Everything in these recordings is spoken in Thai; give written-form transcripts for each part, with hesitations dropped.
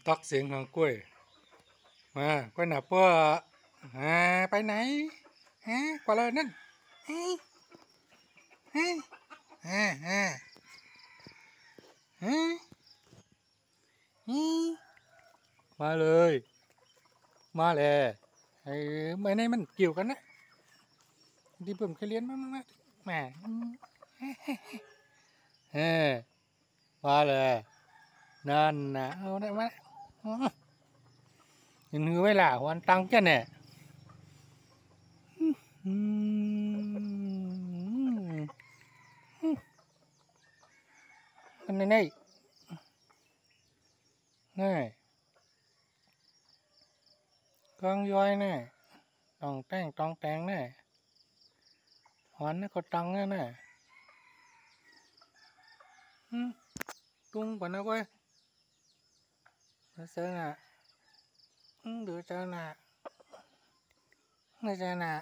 ตอกเสียงของกล้วยมากล้วยหนาปัวไปไหนกว่าเลยนั่นเฮ้ยเฮ้ยเฮ้ยเฮ้ยเฮ้ยมาเลยมาเลยไม่ในมันเกี่ยวกันนะที่ผมเคยเรียนมาแหมมาเลยนั่นนะเอาได้ไหมยังนึกไว้ล่ะวันตังแค่เนี่ยอันนี้นี่กองย้อยนี่ตองแตงนี่วันนี้ก็ตังนี่ตุ้งกว่านะเว้ยเสือน่ะดูเจ้าน่ะไม่ใช่น่ะ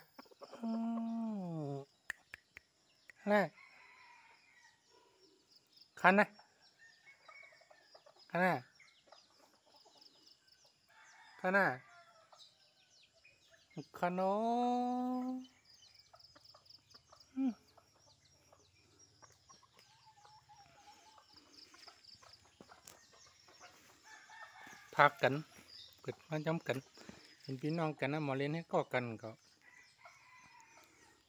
นี่คันนะคันนะคันนะคันโนพักกันเกิดมาจำกันเป็นพี่น้องกันนะมาเล่นให้ก็กันก็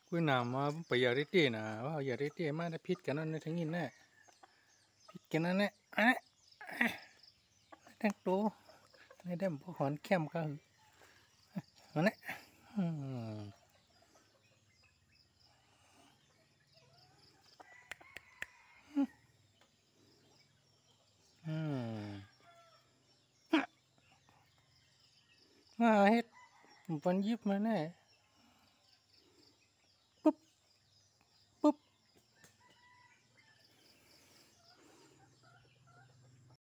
คุยหนามาไปอย่าได้เตี้ยนะว่าอย่าได้เตี้ยมาได้พิษกันนั่นในทั้งนี้แน่พิษกันนั่นแน่แต่งตัวในเด่มพวกหอนเข้มก็นั่นแหละมาเฮ็ดปันยิบมาแน่